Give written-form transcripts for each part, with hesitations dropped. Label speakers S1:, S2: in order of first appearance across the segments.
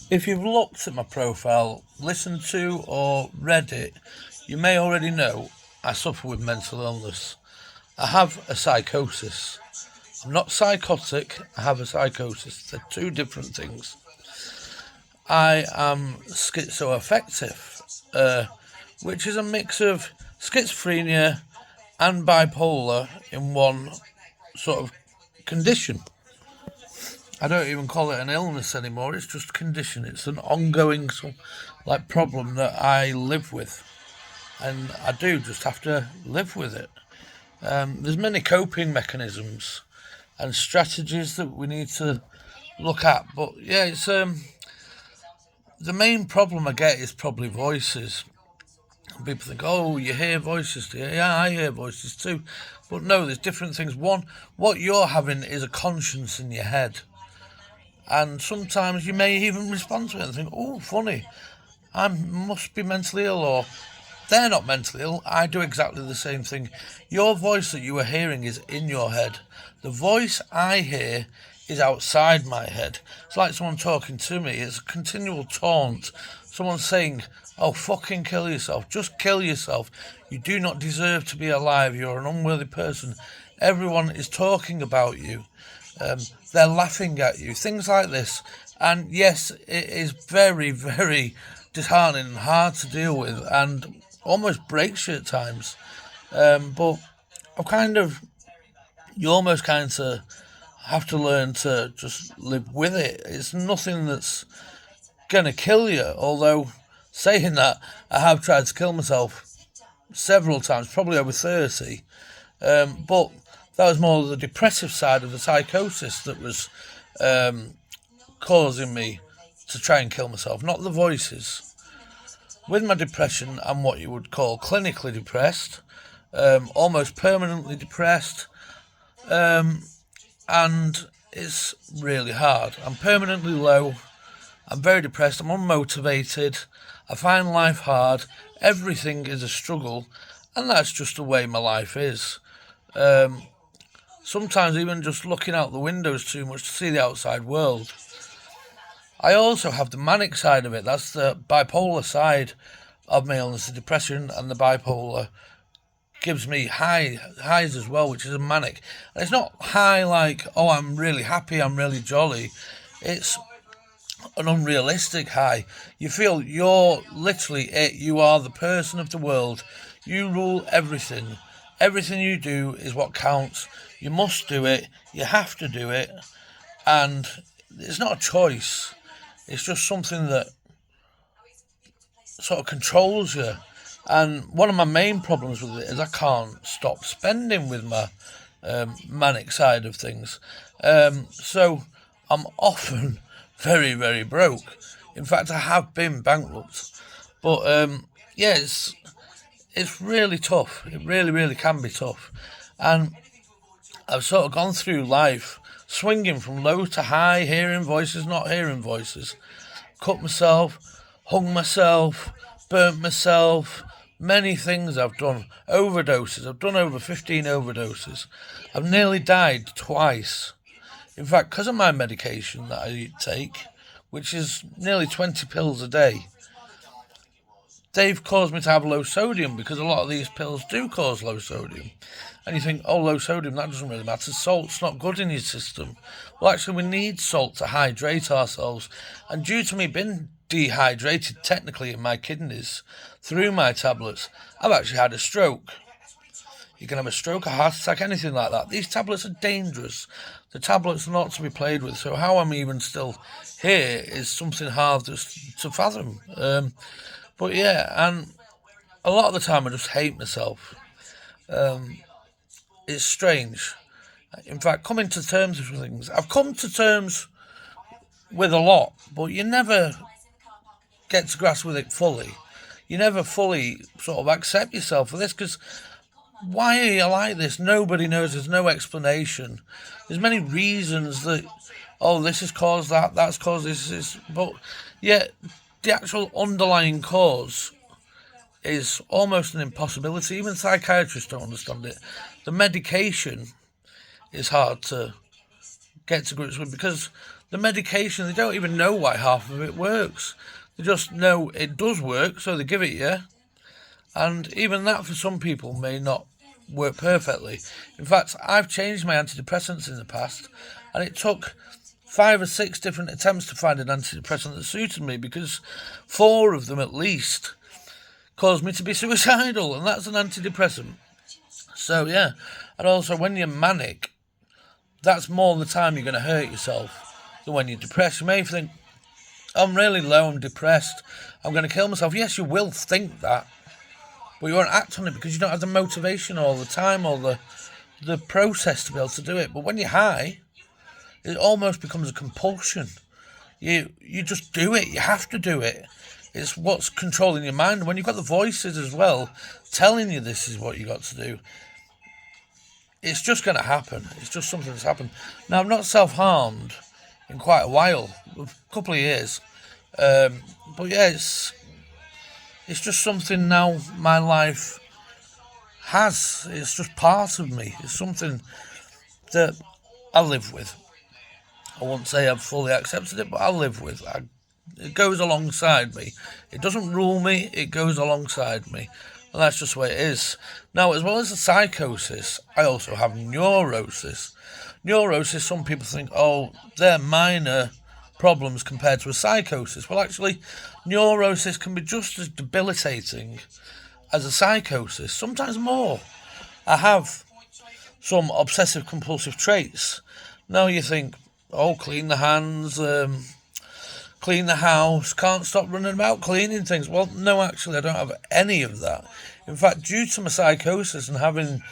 S1: If you've looked at my profile, listened to, or read it, you may already know I suffer with mental illness. I have a psychosis. I'm not psychotic, I have a psychosis. They're two different things. I am schizoaffective, which is a mix of schizophrenia and bipolar in one sort of condition. I don't even call it an illness anymore. It's just a condition. It's an ongoing problem that I live with, and I do just have to live with it. There's many coping mechanisms and strategies that we need to look at, but yeah, it's the main problem I get is probably voices. People think, oh, you hear voices, do you? Yeah, I hear voices too. But no, there's different things. One, what you're having is a conscience in your head. And sometimes you may even respond to it and think, oh, funny, I must be mentally ill, or they're not mentally ill. I do exactly the same thing. Your voice that you are hearing is in your head. The voice I hear is outside my head. It's like someone talking to me. It's a continual taunt. Someone saying, oh, fucking kill yourself. Just kill yourself. You do not deserve to be alive. You're an unworthy person. Everyone is talking about you. They're laughing at you. Things like this. And yes, it is very, very disheartening and hard to deal with and almost breaks you at times. But you almost kind of have to learn to just live with it. It's nothing that's gonna kill you. Although saying that, I have tried to kill myself several times, probably over 30. But that was more the depressive side of the psychosis that was causing me to try and kill myself, not the voices. With my depression, I'm what you would call clinically depressed, almost permanently depressed, and it's really hard. I'm permanently low. I'm very depressed. I'm unmotivated. I find life hard. Everything is a struggle, and that's just the way my life is. Sometimes even just looking out the window is too much to see the outside world. I also have the manic side of it. That's the bipolar side of my illness. The depression and the bipolar gives me highs as well, which is a manic. And it's not high like, oh, I'm really happy, I'm really jolly. It's an unrealistic high. You feel you're literally it. You are the person of the world. You rule everything. Everything you do is what counts. You must do it. You have to do it. And it's not a choice. It's just something that sort of controls you. And one of my main problems with it is I can't stop spending with my manic side of things. So I'm often very, very broke. In fact, I have been bankrupt. But yeah, it's really tough. It really, really can be tough. And I've sort of gone through life swinging from low to high, hearing voices, not hearing voices. Cut myself, hung myself, burnt myself. Many things I've done. Overdoses. I've done over 15 overdoses. I've nearly died twice. In fact, because of my medication that I take, which is nearly 20 pills a day, they've caused me to have low sodium because a lot of these pills do cause low sodium. And you think, oh, low sodium, that doesn't really matter. Salt's not good in your system. Well, actually, we need salt to hydrate ourselves. And due to me being dehydrated technically in my kidneys through my tablets, I've actually had a stroke. You can have a stroke, a heart attack, anything like that. These tablets are dangerous. The tablets are not to be played with. So how I'm even still here is something hard to fathom. But yeah, and a lot of the time I just hate myself. It's strange. In fact, coming to terms with things, I've come to terms with a lot, but you never get to grasp with it fully. You never fully sort of accept yourself for this because why are you like this? Nobody knows. There's no explanation. There's many reasons that, oh, this has caused that, that's caused this, but yet the actual underlying cause is almost an impossibility. Even psychiatrists don't understand it. The medication is hard to get to grips with because The medication, they don't even know why half of it works. They just know it does work, so they give it you. And even that for some people may not work perfectly. In fact, I've changed my antidepressants in the past, and it took 5 or 6 different attempts to find an antidepressant that suited me, because 4 of them at least caused me to be suicidal, and that's an antidepressant. So yeah, and also when you're manic, that's more the time you're going to hurt yourself than when you're depressed. You may think, I'm really low, I'm depressed, I'm going to kill myself. Yes, you will think that, but you won't act on it because you don't have the motivation or the time or the process to be able to do it. But when you're high, it almost becomes a compulsion. You just do it. You have to do it. It's what's controlling your mind. When you've got the voices as well telling you this is what you got to do, it's just going to happen. It's just something that's happened. Now, I've not self-harmed in quite a while, a couple of years. But yeah, it's just something now my life has. It's just part of me. It's something that I live with. I won't say I've fully accepted it, but I live with. It goes alongside me. It doesn't rule me, it goes alongside me. And that's just the way it is. Now, as well as the psychosis, I also have neurosis. Neurosis, some people think, oh, they're minor problems compared to a psychosis. Well, actually, neurosis can be just as debilitating as a psychosis, sometimes more. I have some obsessive compulsive traits. Now you think, oh, clean the hands, clean the house, can't stop running about cleaning things. Well, no, actually, I don't have any of that. In fact, due to my psychosis and having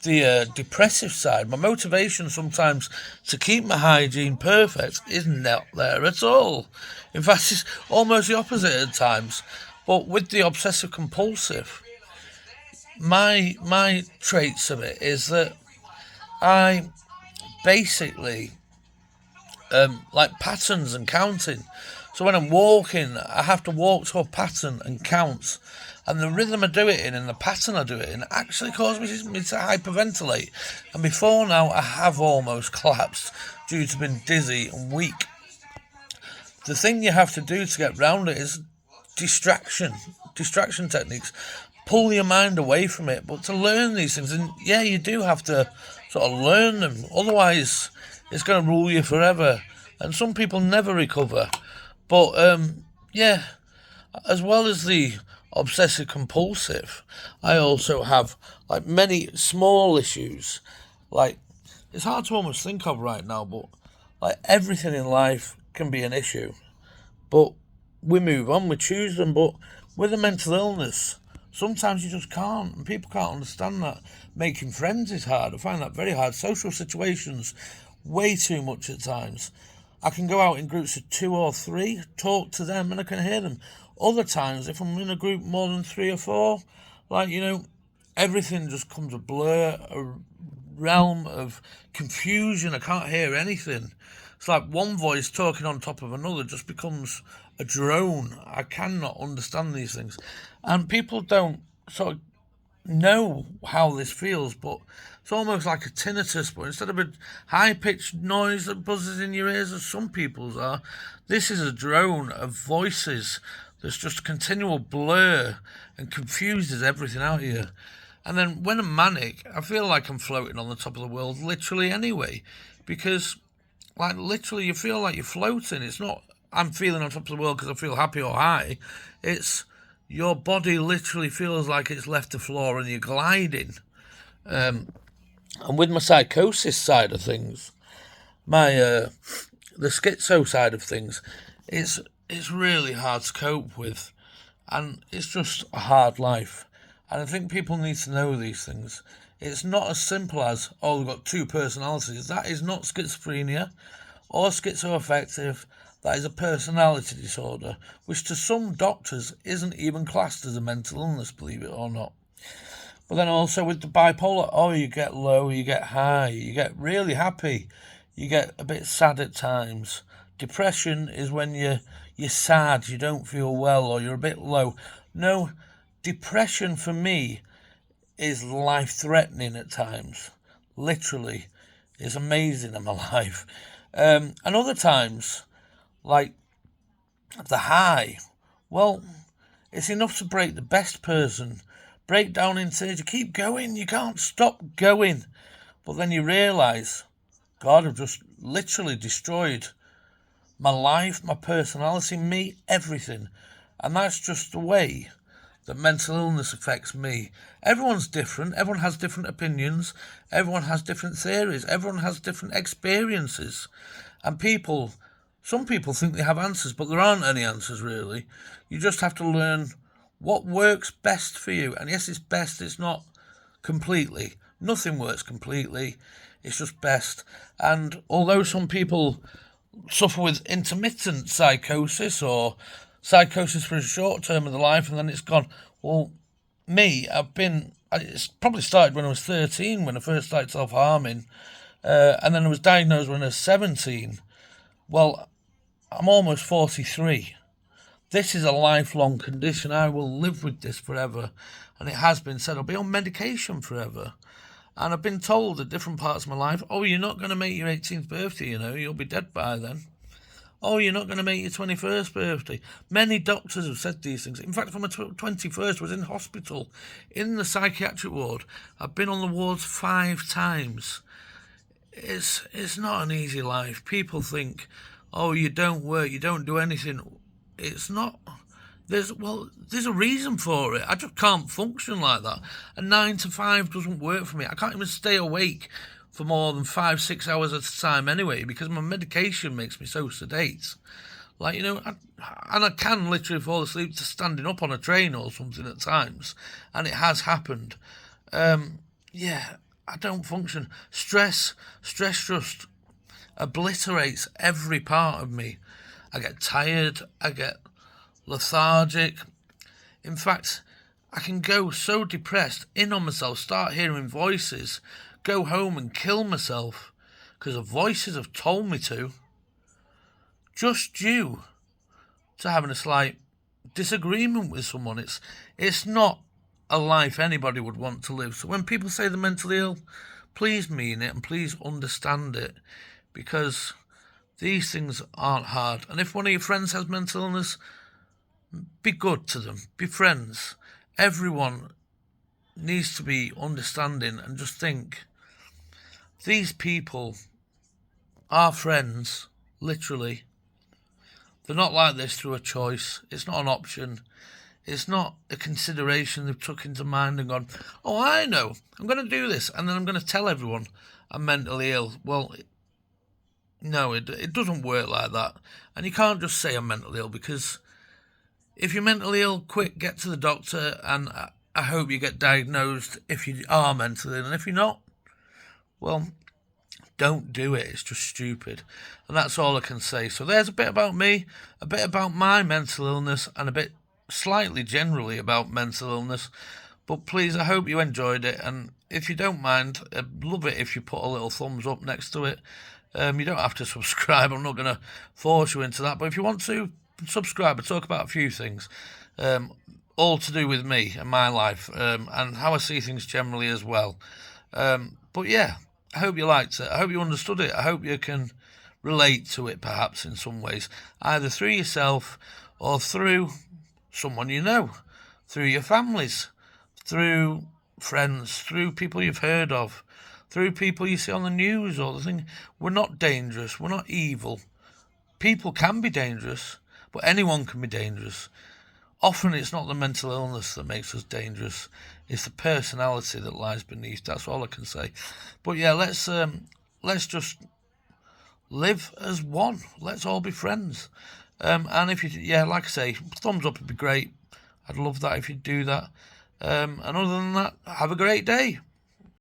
S1: the depressive side, my motivation sometimes to keep my hygiene perfect is not there at all. In fact, it's almost the opposite at times. But with the obsessive compulsive, my traits of it is that I basically like patterns and counting. So when I'm walking, I have to walk to a pattern and count. And the rhythm I do it in and the pattern I do it in actually causes me to hyperventilate. And before now, I have almost collapsed due to being dizzy and weak. The thing you have to do to get round it is distraction techniques. Pull your mind away from it. But to learn these things, and yeah, you do have to sort of learn them. Otherwise, it's going to rule you forever. And some people never recover. But yeah, as well as the obsessive compulsive, I also have like many small issues. Like, it's hard to almost think of right now, but like everything in life can be an issue. But we move on, we choose them. But with a mental illness, sometimes you just can't, and people can't understand that. Making friends is hard. I find that very hard. Social situations, way too much at times. I can go out in groups of 2 or 3, talk to them, and I can hear them. Other times, if I'm in a group more than 3 or 4, everything just comes a blur, a realm of confusion. I can't hear anything. It's like one voice talking on top of another just becomes a drone. I cannot understand these things. And people don't sort of know how this feels, but it's almost like a tinnitus, but instead of a high-pitched noise that buzzes in your ears, as some people's are, this is a drone of voices that's just a continual blur and confuses everything out here. And then when I'm manic, I feel like I'm floating on the top of the world, literally anyway, because like literally you feel like you're floating. It's not I'm feeling on top of the world because I feel happy or high. It's your body literally feels like it's left the floor and you're gliding. And with my psychosis side of things, the schizo side of things, it's really hard to cope with, and it's just a hard life. And I think people need to know these things. It's not as simple as, oh, we've got 2 personalities. That is not schizophrenia or schizoaffective. That is a personality disorder, which to some doctors isn't even classed as a mental illness, believe it or not. But then also with the bipolar, oh, you get low, you get high, you get really happy, you get a bit sad at times. Depression is when you're sad, you don't feel well, or you're a bit low. No, depression for me is life-threatening at times. Literally, it's amazing in my life. And other times, like the high, well, it's enough to break the best person, break down into you keep going, you can't stop going. But then you realise, God, I've just literally destroyed my life, my personality, me, everything. And that's just the way that mental illness affects me. Everyone's different, everyone has different opinions, everyone has different theories, everyone has different experiences. And some people think they have answers, but there aren't any answers really. You just have to learn what works best for you. And yes, it's best, it's not completely. Nothing works completely, it's just best. And although some people suffer with intermittent psychosis or psychosis for a short term of their life and then it's gone, well, it's probably started when I was 13 when I first started self-harming, and then I was diagnosed when I was 17. Well, I'm almost 43. This is a lifelong condition. I will live with this forever. And it has been said I'll be on medication forever. And I've been told at different parts of my life, oh, you're not going to make your 18th birthday, you'll be dead by then. Oh, you're not going to make your 21st birthday. Many doctors have said these things. In fact, for my 21st, I was in hospital, in the psychiatric ward. I've been on the wards 5 times. It's not an easy life. People think, oh, you don't work, you don't do anything. It's not. There's a reason for it. I just can't function like that. A 9 to 5 doesn't work for me. I can't even stay awake for more than 5-6 hours at a time anyway, because my medication makes me so sedate. And I can literally fall asleep to standing up on a train or something at times, and it has happened. I don't function. Stress just obliterates every part of me. I get tired, I get lethargic. In fact, I can go so depressed, in on myself, start hearing voices, go home and kill myself because the voices have told me to, just due to having a slight disagreement with someone. It's not a life anybody would want to live. So when people say they're mentally ill, please mean it and please understand it, because these things aren't hard. And if one of your friends has mental illness, be good to them, be friends. Everyone needs to be understanding and just think, these people are friends, literally. They're not like this through a choice. It's not an option. It's not a consideration they've took into mind and gone, oh, I know, I'm going to do this, and then I'm going to tell everyone I'm mentally ill. Well, no, it doesn't work like that. And you can't just say I'm mentally ill, because if you're mentally ill, quick, get to the doctor, and I hope you get diagnosed if you are mentally ill. And if you're not, well, don't do it. It's just stupid. And that's all I can say. So there's a bit about me, a bit about my mental illness, and a bit slightly generally about mental illness. But please, I hope you enjoyed it. And if you don't mind, I'd love it if you put a little thumbs up next to it. You don't have to subscribe. I'm not going to force you into that. But if you want to, subscribe. I talk about a few things, all to do with me and my life, and how I see things generally as well. But yeah, I hope you liked it. I hope you understood it. I hope you can relate to it perhaps in some ways, either through yourself or through someone you know, through your families, through friends, through people you've heard of, through people you see on the news or the thing. We're not dangerous. We're not evil. People can be dangerous, but anyone can be dangerous. Often it's not the mental illness that makes us dangerous. It's the personality that lies beneath. That's all I can say. But yeah, let's just live as one. Let's all be friends. And if like I say, thumbs up would be great. I'd love that if you'd do that. And other than that, have a great day.